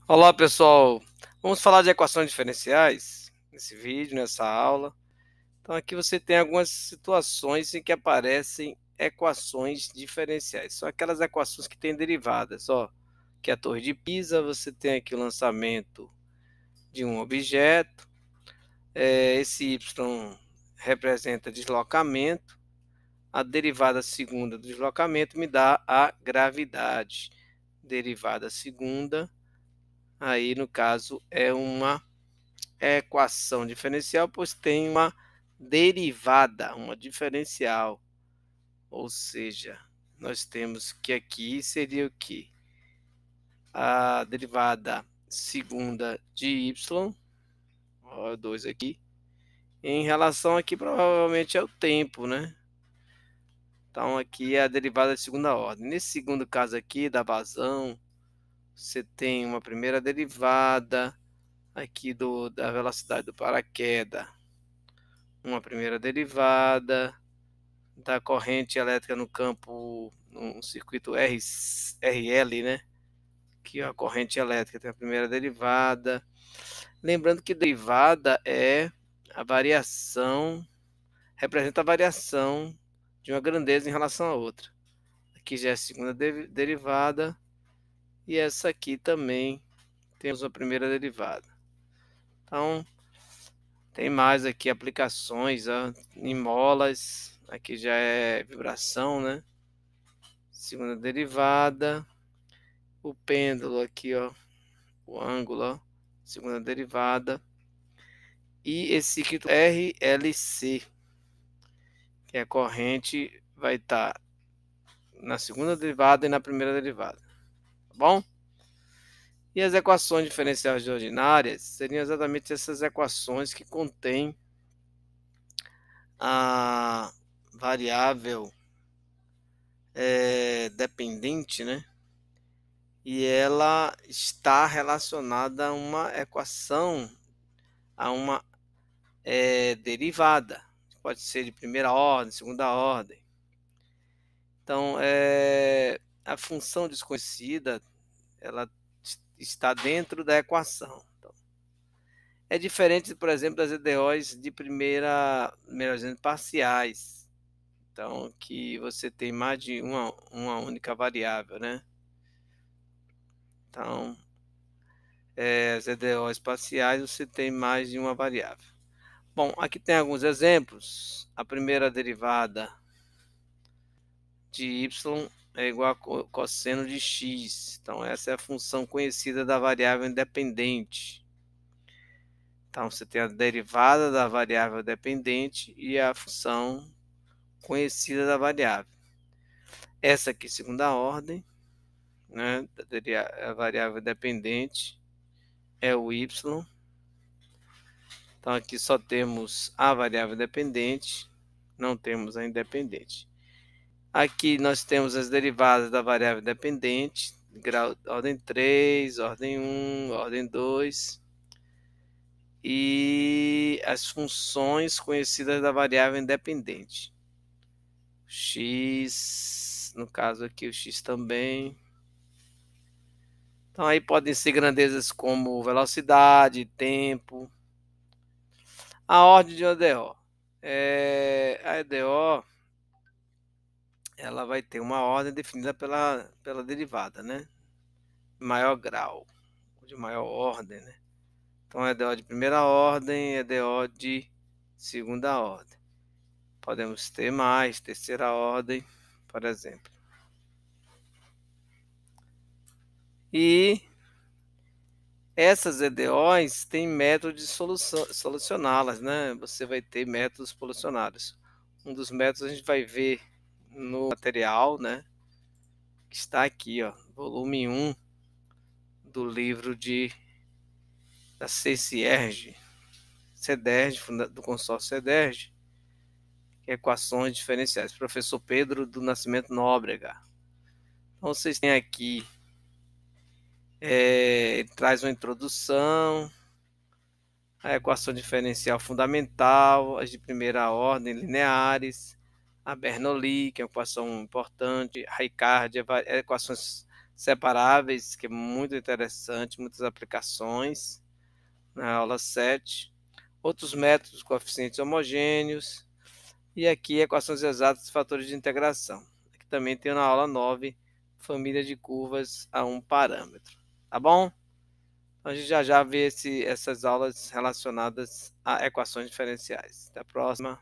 Olá, pessoal. Vamos falar de equações diferenciais nesse vídeo, nessa aula. Então, aqui você tem algumas situações em que aparecem equações diferenciais. São aquelas equações que têm derivadas, ó. Que é a Torre de Pisa, você tem aqui o lançamento de um objeto. Esse y representa deslocamento. A derivada segunda do deslocamento me dá a gravidade. Derivada segunda, aí no caso é uma equação diferencial, pois tem uma derivada, uma diferencial. Ou seja, nós temos que aqui seria o que? A derivada segunda de y, ó, 2 aqui, em relação aqui provavelmente é o tempo, né? Então aqui é a derivada de segunda ordem. Nesse segundo caso aqui da vazão, você tem uma primeira derivada aqui da velocidade do paraquedas, uma primeira derivada da corrente elétrica no campo, no circuito RL, né? Que a corrente elétrica tem a primeira derivada. Lembrando que derivada é a variação, representa a variação de uma grandeza em relação à outra. Aqui já é a segunda derivada e essa aqui também temos a primeira derivada. Então, tem mais aqui aplicações, ó, em molas, aqui já é vibração, né? Segunda derivada, o pêndulo aqui, ó, o ângulo, ó, segunda derivada, e esse circuito RLC, que é a corrente, vai estar na segunda derivada e na primeira derivada, tá bom? E as equações diferenciais ordinárias seriam exatamente essas equações que contêm a variável dependente, né? E ela está relacionada a uma equação, a uma derivada. Pode ser de primeira ordem, segunda ordem. Então, a função desconhecida, ela está dentro da equação. Então, é diferente, por exemplo, das EDOs de primeira parciais. Então, que você tem mais de uma única variável, né? Então, as EDOs parciais, você tem mais de uma variável. Bom, aqui tem alguns exemplos. A primeira derivada de y é igual a cosseno de x. Então, essa é a função conhecida da variável independente. Então, você tem a derivada da variável dependente e a função conhecida da variável. Essa aqui, segunda ordem, né? A variável dependente é o y. Então, aqui só temos a variável dependente, não temos a independente. Aqui nós temos as derivadas da variável dependente, grau, ordem 3, ordem 1, ordem 2. E as funções conhecidas da variável independente. X, no caso aqui o x também. Então aí podem ser grandezas como velocidade, tempo. A ordem de EDO. A EDO, ela vai ter uma ordem definida pela derivada, né? Maior grau, de maior ordem, né? Então, EDO de primeira ordem, EDO de segunda ordem. Podemos ter mais, terceira ordem, por exemplo. E essas EDOs têm métodos de solucioná-las, né? Você vai ter métodos solucionários. Um dos métodos a gente vai ver no material, né? Que está aqui, ó, volume 1 do livro da CCERG, do consórcio CEDERJ, que é equações diferenciais. Professor Pedro do Nascimento Nóbrega. Então, vocês têm aqui, traz uma introdução, a equação diferencial fundamental, as de primeira ordem lineares, a Bernoulli, que é uma equação importante, a Ricardi, equações separáveis, que é muito interessante, muitas aplicações, na aula 7. Outros métodos, coeficientes homogêneos, e aqui equações exatas e fatores de integração. Aqui também tem na aula 9, família de curvas a um parâmetro, tá bom? Então, a gente já vê essas aulas relacionadas a equações diferenciais. Até a próxima.